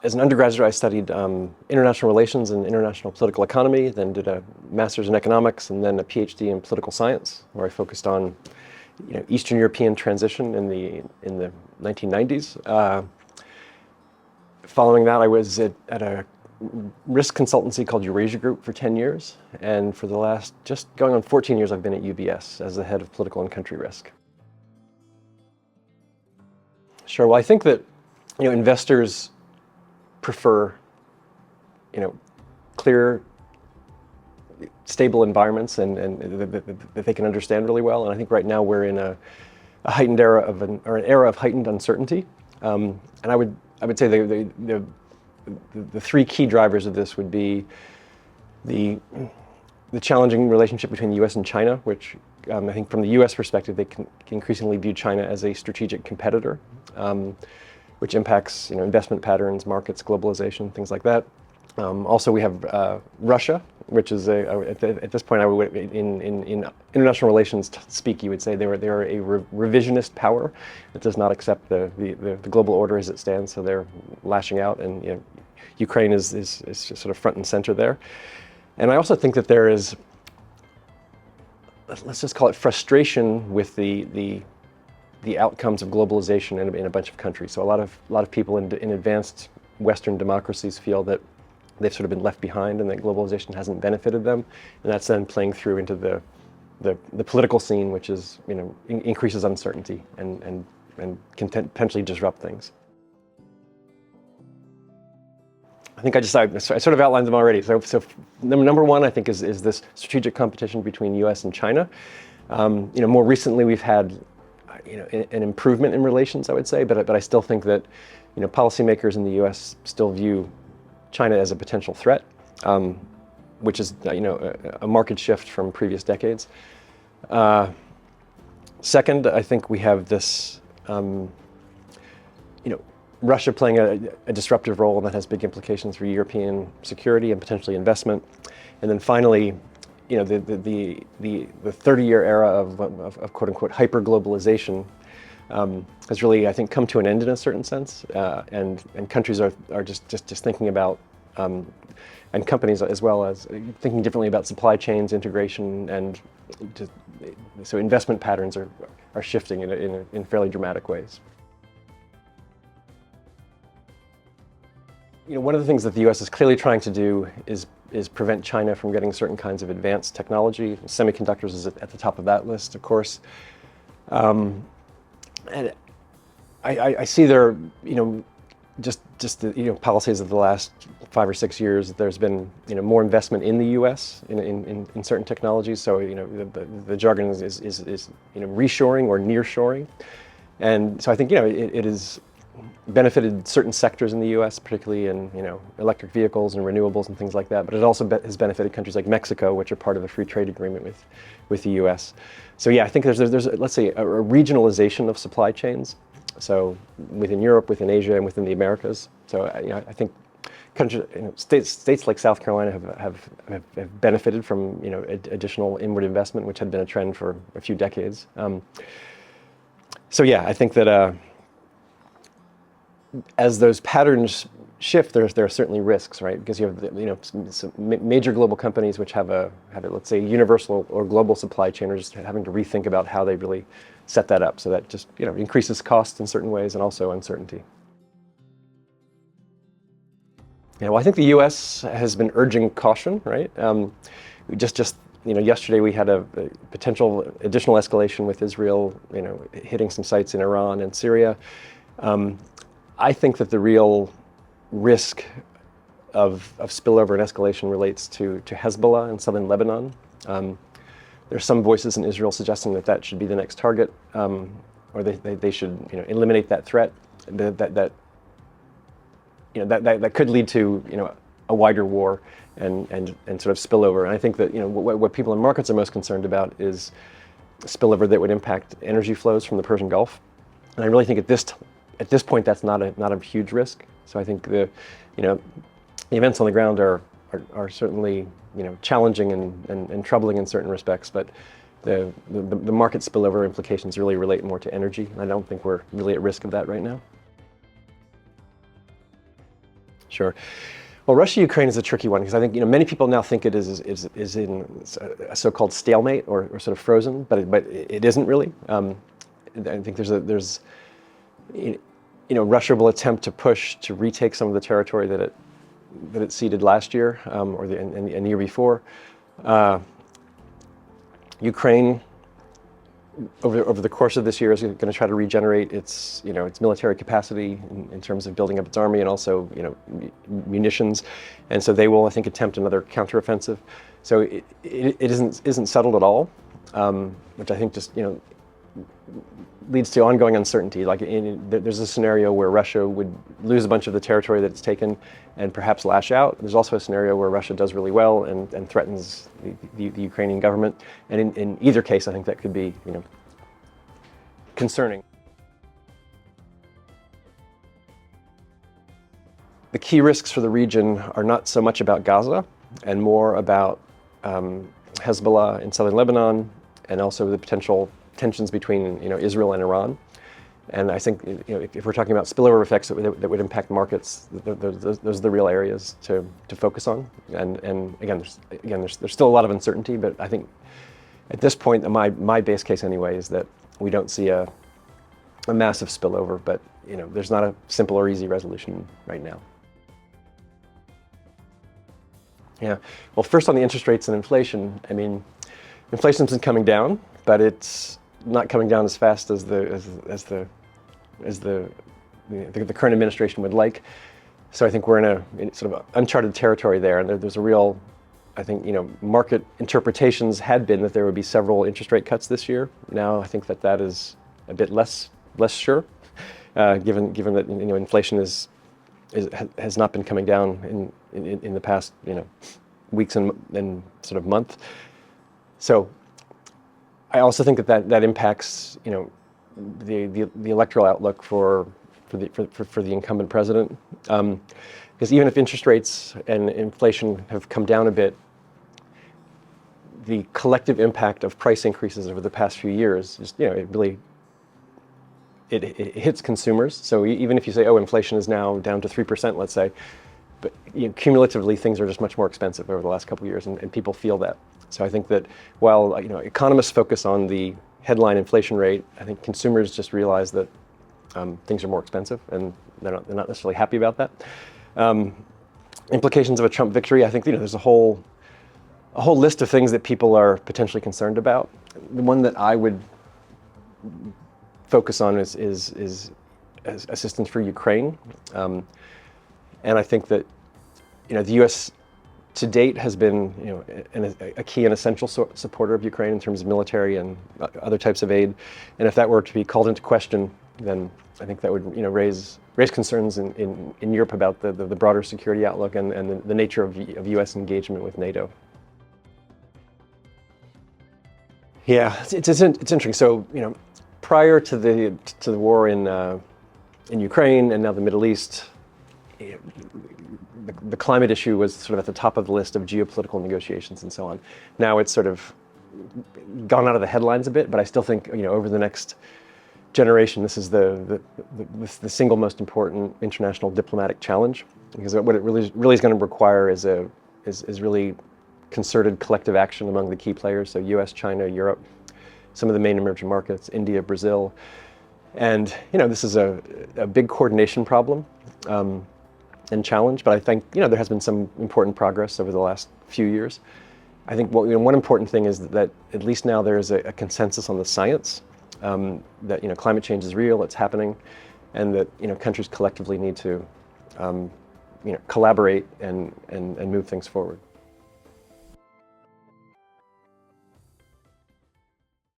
as an undergraduate, I studied international relations and international political economy, then did a master's in economics, and then a PhD in political science, where I focused on Eastern European transition in the 1990s. Following that, I was at a risk consultancy called Eurasia Group for 10 years, and for the last just going on 14 years, I've been at UBS as the head of political and country risk. Sure. Well, I think that investors prefer clear, stable environments and that they can understand really well. And I think right now we're in a heightened era of an era of heightened uncertainty. And I would say the three key drivers of this would be the challenging relationship between the U.S. and China, which I think from the U.S. perspective, they can increasingly view China as a strategic competitor, which impacts investment patterns, markets, globalization, things like that. Also, we have Russia, which is at this point, in international relations speak, you would say they're a revisionist power that does not accept the global order as it stands. So they're lashing out, and Ukraine is just sort of front and center there. And I also think that there is, let's just call it frustration with the outcomes of globalization in a bunch of countries. So a lot of people in advanced Western democracies feel that they've sort of been left behind and that globalization hasn't benefited them, and that's then playing through into the political scene, which is increases uncertainty and can potentially disrupt things. I think I sort of outlined them already. So number one, I think, is this strategic competition between U.S. and China. More recently, we've had an improvement in relations, I would say, but I still think that policymakers in the U.S. still view China as a potential threat, which is a marked shift from previous decades. Second, I think we have this Russia playing a disruptive role that has big implications for European security and potentially investment. And then finally, the 30-year era of quote unquote hyper-globalization has really, I think, come to an end in a certain sense, and countries are just thinking about, and companies as well, as thinking differently about supply chains, integration, and so investment patterns are shifting in fairly dramatic ways. One of the things that the U.S. is clearly trying to do is prevent China from getting certain kinds of advanced technology. Semiconductors is at the top of that list, of course. And I see there, just the policies of the last 5 or 6 years, that there's been more investment in the U.S. in certain technologies. So the jargon is reshoring or nearshoring, and so I think it has benefited certain sectors in the U.S., particularly in electric vehicles and renewables and things like that. But it also has benefited countries like Mexico, which are part of a free trade agreement with the U.S. So yeah, I think there's let's say a regionalization of supply chains. So within Europe, within Asia, and within the Americas. So I think countries, states like South Carolina have benefited from additional inward investment, which had been a trend for a few decades. So yeah, I think that as those patterns shift, there are certainly risks, right? Because you have some major global companies which have a let's say universal or global supply chain, are just having to rethink about how they really set that up. So that just increases costs in certain ways and also uncertainty. Yeah, well, I think the U.S. has been urging caution, right? Yesterday we had a potential additional escalation with Israel, hitting some sites in Iran and Syria. I think that the real risk of spillover and escalation relates to Hezbollah in southern Lebanon. There's some voices in Israel suggesting that should be the next target, or they should eliminate that threat. That could lead to a wider war and sort of spillover. And I think that what people in markets are most concerned about is spillover that would impact energy flows from the Persian Gulf. And I really think at this point that's not a huge risk. So I think the events on the ground are certainly challenging and troubling in certain respects, but the market spillover implications really relate more to energy. And I don't think we're really at risk of that right now. Sure. Well, Russia-Ukraine is a tricky one because I think many people now think it is in a so-called stalemate or sort of frozen, but it isn't really. I think Russia will attempt to push to retake some of the territory that it ceded last year or the year before. Ukraine, over the course of this year, is going to try to regenerate its military capacity in terms of building up its army and also munitions, and so they will, I think, attempt another counteroffensive. So it isn't settled at all, which I think just leads to ongoing uncertainty. Like there's a scenario where Russia would lose a bunch of the territory that it's taken and perhaps lash out. There's also a scenario where Russia does really well and threatens the Ukrainian government. And in either case, I think that could be concerning. The key risks for the region are not so much about Gaza and more about Hezbollah in southern Lebanon and also the potential tensions between Israel and Iran. And I think if we're talking about spillover effects that would impact markets, those are the real areas to focus on. And again, there's still a lot of uncertainty, but I think at this point, my base case anyway is that we don't see a massive spillover, but there's not a simple or easy resolution right now. Yeah. Well, first on the interest rates and inflation, I mean, inflation's been coming down, but it's not coming down as fast as the current administration would like. So I think we're in sort of uncharted territory there, and there's a real, I think, market interpretations had been that there would be several interest rate cuts this year. Now I think that is a bit less sure, given that inflation has not been coming down in the past weeks and sort of month. So I also think that impacts the electoral outlook for the incumbent president, because even if interest rates and inflation have come down a bit, the collective impact of price increases over the past few years is it hits consumers. So even if you say, oh, inflation is now down to 3%, let's say, but cumulatively things are just much more expensive over the last couple of years, and people feel that. So I think that while economists focus on the headline inflation rate, I think consumers just realize that things are more expensive, and they're not necessarily happy about that. Implications of a Trump victory, I think there's a whole list of things that people are potentially concerned about. The one that I would focus on is assistance for Ukraine, and I think that the U.S. to date has been a key and essential supporter of Ukraine in terms of military and other types of aid. And if that were to be called into question, then I think that would raise concerns in Europe about the broader security outlook and the nature of U.S. engagement with NATO. Yeah, it's interesting. So prior to the war in Ukraine and now the Middle East, the climate issue was sort of at the top of the list of geopolitical negotiations and so on. Now it's sort of gone out of the headlines a bit, but I still think over the next generation, this is the single most important international diplomatic challenge, because what it really is going to require is really concerted collective action among the key players. So U.S., China, Europe, some of the main emerging markets, India, Brazil, and this is a big coordination problem. And challenge, but I think there has been some important progress over the last few years. I think one important thing is that at least now there is a consensus on the science, that climate change is real, it's happening, and that countries collectively need to collaborate and move things forward.